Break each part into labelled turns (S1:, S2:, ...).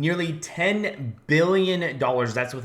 S1: Nearly $10 billion, that's what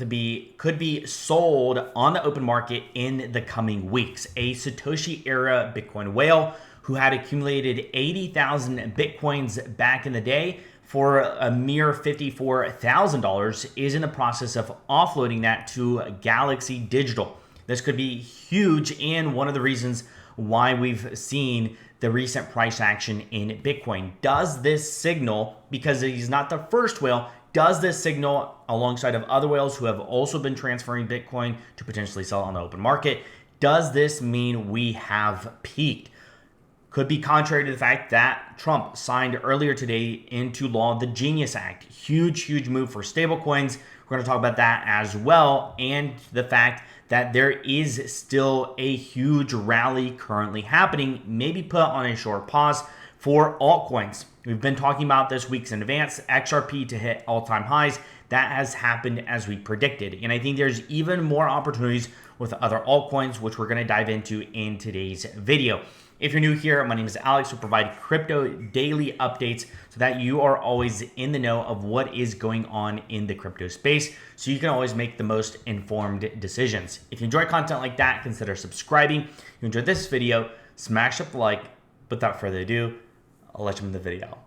S1: could be sold on the open market in the coming weeks. A Satoshi era Bitcoin whale who had accumulated 80,000 Bitcoins back in the day for a mere $54,000 is in the process of offloading that to Galaxy Digital. This could be huge and one of the reasons why we've seen the recent price action in Bitcoin. Does this signal, because he's not the first whale, does this signal alongside of other whales who have also been transferring Bitcoin to potentially sell on the open market, does this mean we have peaked? Could be contrary to the fact that Trump signed earlier today into law the Genius Act. Huge move for stablecoins. We're going to talk about that as well, and the fact that there is still a huge rally currently happening, maybe put on a short pause for altcoins. We've been talking about this weeks in advance, XRP to hit all-time highs. That has happened as we predicted. And I think there's even more opportunities with other altcoins, which we're going to dive into in today's video. If you're new here, my name is Alex. We provide crypto daily updates so that you are always in the know of what is going on in the crypto space, so you can always make the most informed decisions. If you enjoy content like that, consider subscribing. If you enjoyed this video, smash up the like. Without further ado, I'll let you in the video.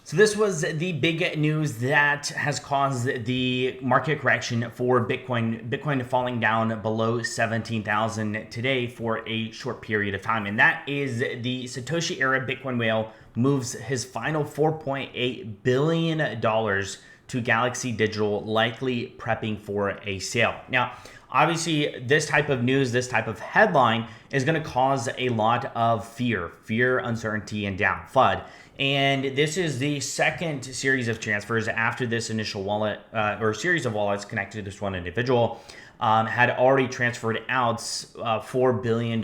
S1: So this was the big news that has caused the market correction for Bitcoin. Bitcoin falling down below 17,000 today for a short period of time. And that is the Satoshi era Bitcoin whale moves his final $4.8 billion to Galaxy Digital, likely prepping for a sale. Now, obviously, this type of news, this type of headline is going to cause a lot of fear, uncertainty, and doubt, FUD. And this is the second series of transfers after this initial wallet or series of wallets connected to this one individual had already transferred out $4 billion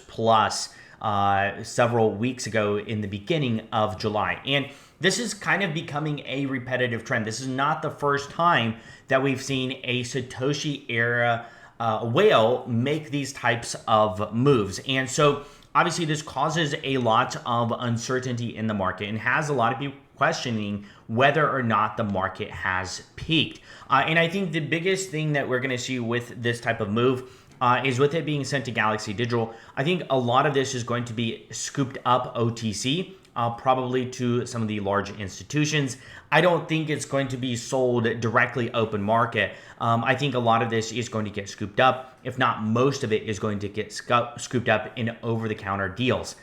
S1: plus several weeks ago in the beginning of July. And this is kind of becoming a repetitive trend. This is not the first time that we've seen a Satoshi era whale make these types of moves. And so obviously this causes a lot of uncertainty in the market and has a lot of people questioning whether or not the market has peaked. And I think the biggest thing that we're going to see with this type of move is with it being sent to Galaxy Digital. I think a lot of this is going to be scooped up OTC, probably to some of the large institutions. I don't think it's going to be sold directly open market. I think a lot of this is going to get scooped up. If not, most of it is going to get scooped up in over-the-counter deals.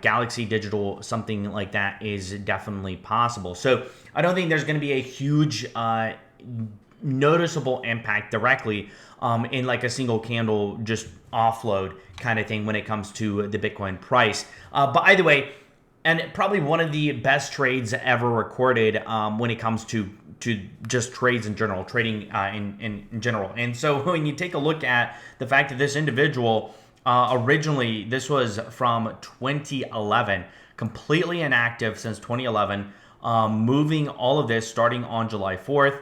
S1: Galaxy Digital, something like that is definitely possible. So I don't think there's going to be a huge noticeable impact directly in like a single candle just offload kind of thing when it comes to the Bitcoin price. But either way, and probably one of the best trades ever recorded when it comes to just trades in general, trading in general. And so when you take a look at the fact that this individual, originally, this was from 2011, completely inactive since 2011, moving all of this starting on July 4th.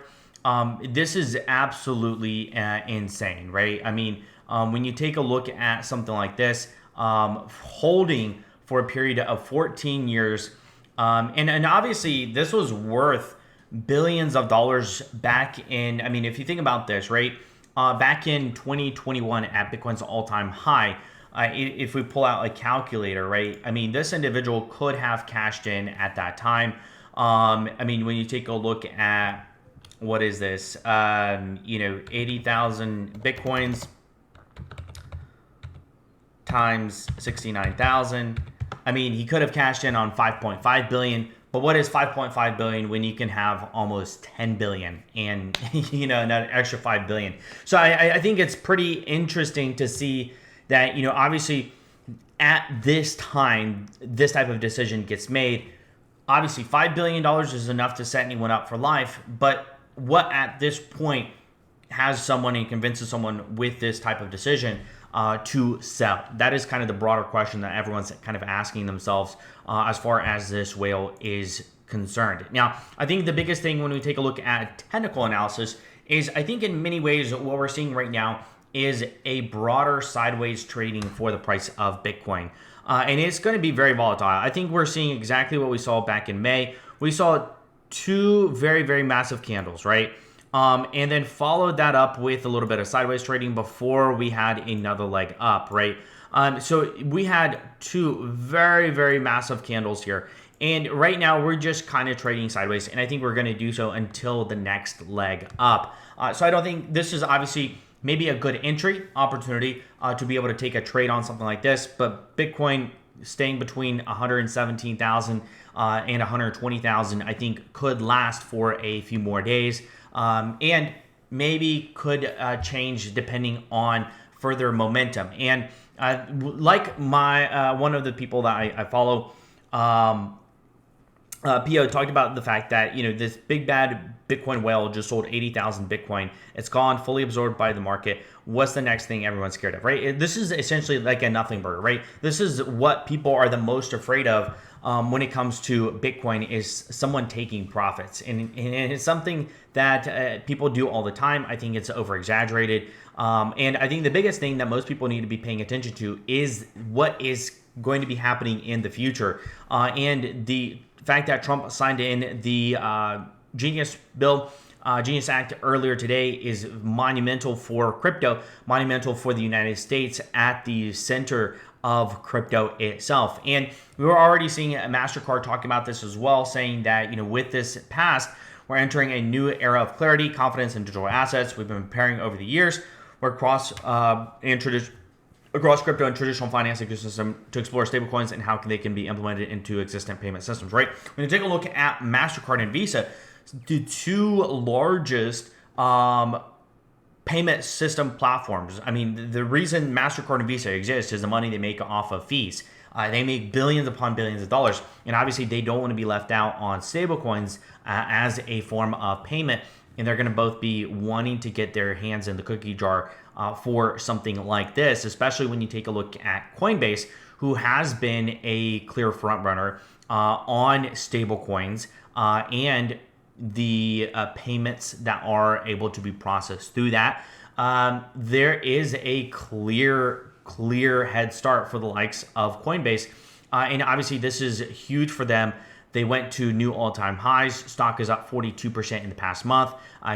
S1: This is absolutely insane, right? I mean, when you take a look at something like this, holding for a period of 14 years. And obviously, this was worth billions of dollars back in, I mean, if you think about this, right? Back in 2021 at Bitcoin's all-time high, if we pull out a calculator, right? I mean, this individual could have cashed in at that time. I mean, when you take a look at, what is this? 80,000 Bitcoins times 69,000. I mean, he could have cashed in on 5.5 billion, but what is 5.5 billion when you can have almost 10 billion and, an extra 5 billion? So I think it's pretty interesting to see that, obviously at this time, this type of decision gets made. Obviously, $5 billion is enough to set anyone up for life, but what at this point has someone and convinces someone with this type of decision to sell? That is kind of the broader question that everyone's kind of asking themselves as far as this whale is concerned. Now, I think the biggest thing when we take a look at technical analysis is I think in many ways what we're seeing right now is a broader sideways trading for the price of Bitcoin. And it's going to be very volatile. I think we're seeing exactly what we saw back in May. We saw two very, very massive candles, right? And then followed that up with a little bit of sideways trading before we had another leg up, right? So we had two very, very massive candles here. And right now we're just kind of trading sideways. And I think we're going to do so until the next leg up. So I don't think this is obviously maybe a good entry opportunity to be able to take a trade on something like this. But Bitcoin staying between 117,000 and 120,000, I think could last for a few more days. And maybe could change depending on further momentum. And like my one of the people that I follow, Pio talked about the fact that, you know, this big bad Bitcoin whale just sold 80,000 Bitcoin. It's gone, fully absorbed by the market. What's the next thing everyone's scared of, right? This is essentially like a nothing burger, right? This is what people are the most afraid of when it comes to Bitcoin, is someone taking profits. And it's something that people do all the time. I think it's over exaggerated. And I think the biggest thing that most people need to be paying attention to is what is going to be happening in the future. And the fact that Trump signed in the Genius Bill, Genius Act earlier today is monumental for crypto, monumental for the United States at the center of crypto itself. And we were already seeing MasterCard talking about this as well, saying that, you know, with this passed, we're entering a new era of clarity, confidence in digital assets. We've been preparing over the years. We're across crypto and traditional finance ecosystem to explore stablecoins and how they can be implemented into existing payment systems, right? When you take a look at MasterCard and Visa, the two largest payment system platforms. I mean, the reason MasterCard and Visa exist is the money they make off of fees. They make billions upon billions of dollars, and obviously they don't want to be left out on stablecoins as a form of payment, and they're going to both be wanting to get their hands in the cookie jar for something like this, especially when you take a look at Coinbase, who has been a clear front runner on stablecoins and the payments that are able to be processed through that. There is a clear head start for the likes of Coinbase. And obviously this is huge for them. They went to new all-time highs. Stock is up 42% in the past month.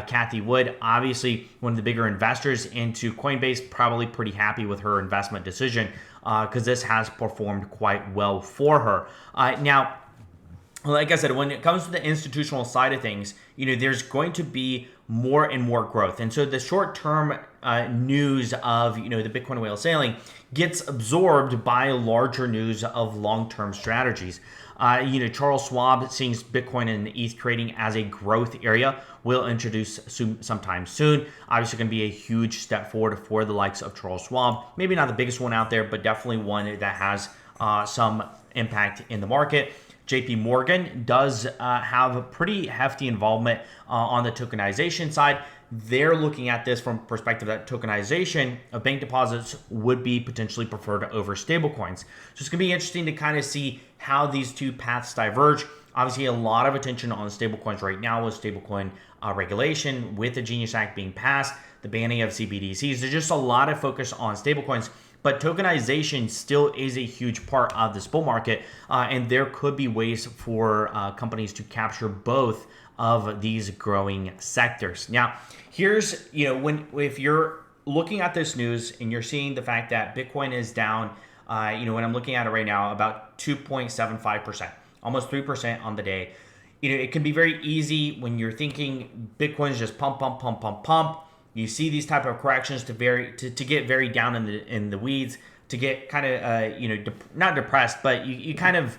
S1: Kathy Wood, obviously one of the bigger investors into Coinbase, probably pretty happy with her investment decision because this has performed quite well for her. Now, like I said, when it comes to the institutional side of things, you know, there's going to be more and more growth. And so the short-term news of, you know, the Bitcoin whale sailing gets absorbed by larger news of long-term strategies. You know, Charles Schwab, seeing Bitcoin and ETH trading as a growth area, will introduce sometime soon. Obviously going to be a huge step forward for the likes of Charles Schwab. Maybe not the biggest one out there, but definitely one that has some impact in the market. JP Morgan does have a pretty hefty involvement on the tokenization side. They're looking at this from perspective that tokenization of bank deposits would be potentially preferred over stablecoins. So it's going to be interesting to kind of see how these two paths diverge. Obviously, a lot of attention on stablecoins right now with stablecoin regulation, with the Genius Act being passed, the banning of CBDCs. There's just a lot of focus on stablecoins. But tokenization still is a huge part of this bull market, and there could be ways for companies to capture both of these growing sectors. Now, here's, you know, if you're looking at this news and you're seeing the fact that Bitcoin is down, you know, when I'm looking at it right now, about 2.75%, almost 3% on the day. You know, it can be very easy when you're thinking Bitcoin's just pump. You see these type of corrections to get very down in the weeds, to get kind of you know, not depressed, but you kind of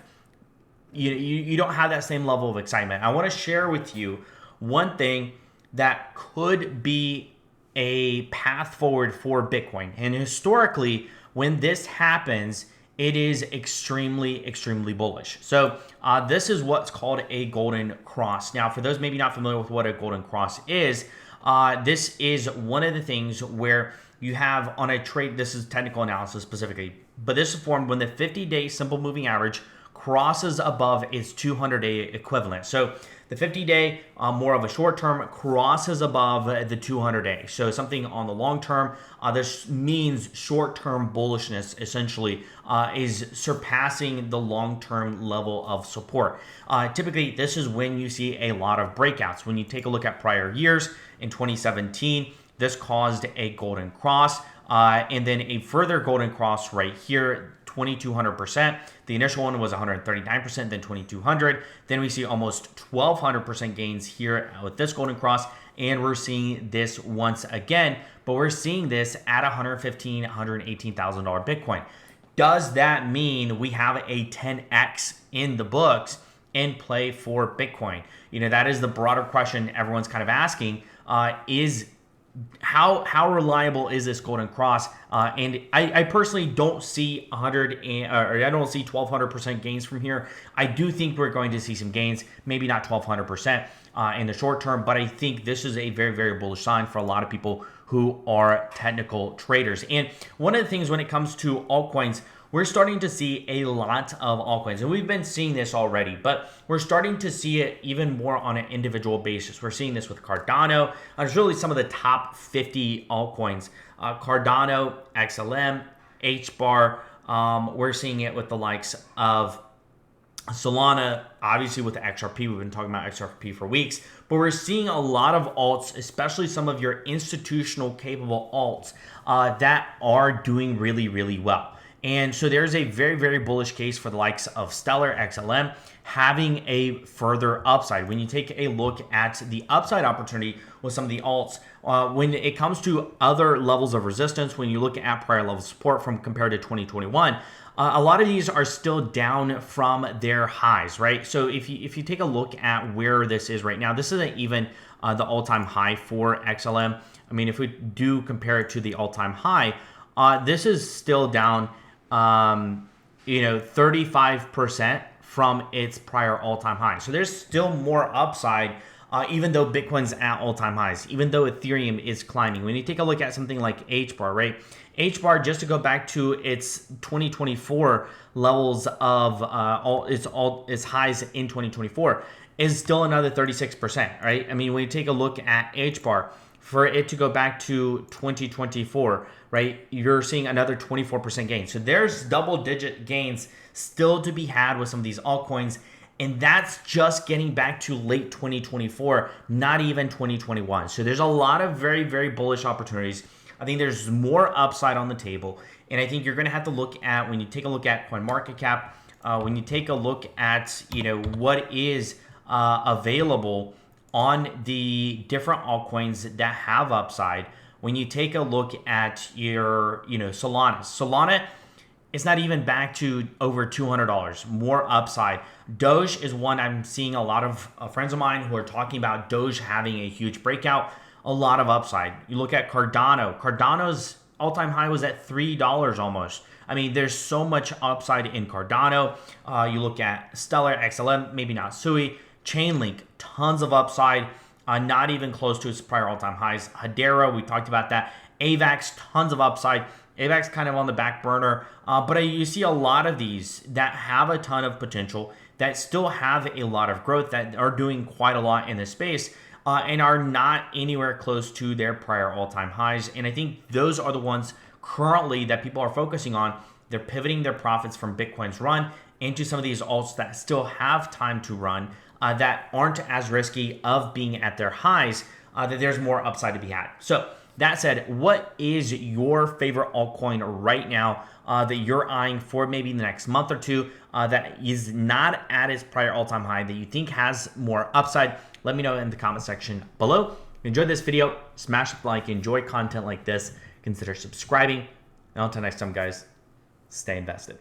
S1: you don't have that same level of excitement. I want to share with you one thing that could be a path forward for Bitcoin. And historically, when this happens, it is extremely bullish. So this is what's called a golden cross. Now, for those maybe not familiar with what a golden cross is, this is one of the things where you have on a trade, this is technical analysis specifically, but this is formed when the 50-day simple moving average crosses above its 200-day equivalent. So The 50-day, more of a short term, crosses above the 200-day. So something on the long term, this means short-term bullishness essentially is surpassing the long-term level of support. Typically, this is when you see a lot of breakouts. When you take a look at prior years, in 2017, this caused a golden cross, and then a further golden cross right here, 2,200%. The initial one was 139%, then 2,200. Then we see almost 1,200% gains here with this golden cross, and we're seeing this once again, but we're seeing this at $115,000, $118,000 Bitcoin. Does that mean we have a 10x in the books in play for Bitcoin? You know, that is the broader question everyone's kind of asking, is how reliable is this golden cross? And I personally don't see 1,200% gains from here. I do think we're going to see some gains, maybe not 1,200% in the short term, but I think this is a very, very bullish sign for a lot of people who are technical traders. And one of the things when it comes to altcoins, we're starting to see a lot of altcoins, and we've been seeing this already, but we're starting to see it even more on an individual basis. We're seeing this with Cardano. There's really some of the top 50 altcoins. Cardano, XLM, HBAR. We're seeing it with the likes of Solana, obviously with the XRP. We've been talking about XRP for weeks, but we're seeing a lot of alts, especially some of your institutional capable alts that are doing really, really well. And so there's a very, very bullish case for the likes of Stellar, XLM, having a further upside. When you take a look at the upside opportunity with some of the alts, when it comes to other levels of resistance, when you look at prior level support from compared to 2021, a lot of these are still down from their highs, right? So if you take a look at where this is right now, this isn't even the all-time high for XLM. I mean, if we do compare it to the all-time high, this is still down 35% from its prior all-time high. So there's still more upside, even though Bitcoin's at all-time highs, even though Ethereum is climbing. When you take a look at something like HBAR, right? HBAR, just to go back to its 2024 levels of its highs in 2024, is still another 36%, right? I mean, when you take a look at HBAR, for it to go back to 2024, right, you're seeing another 24% gain. So there's double-digit gains still to be had with some of these altcoins, and that's just getting back to late 2024, not even 2021. So there's a lot of very, very bullish opportunities. I think there's more upside on the table, and I think you're going to have to look at, when you take a look at CoinMarketCap, when you take a look at what is available on the different altcoins that have upside. When you take a look at your, Solana is not even back to over $200, more upside. Doge is one I'm seeing a lot of friends of mine who are talking about Doge having a huge breakout, a lot of upside. You look at Cardano. Cardano's all-time high was at $3 almost. I mean, there's so much upside in Cardano. You look at Stellar, XLM, maybe not Sui. Chainlink, tons of upside, not even close to its prior all-time highs. Hedera, we talked about that. AVAX, tons of upside. AVAX kind of on the back burner, but you see a lot of these that have a ton of potential, that still have a lot of growth, that are doing quite a lot in this space, and are not anywhere close to their prior all-time highs. And I think those are the ones currently that people are focusing on. They're pivoting their profits from Bitcoin's run into some of these alts that still have time to run, that aren't as risky of being at their highs, that there's more upside to be had. So that said, what is your favorite altcoin right now that you're eyeing for maybe the next month or two that is not at its prior all-time high, that you think has more upside? Let me know in the comment section below. If you enjoyed this video, smash the like, enjoy content like this, consider subscribing. And until next time, guys, stay invested.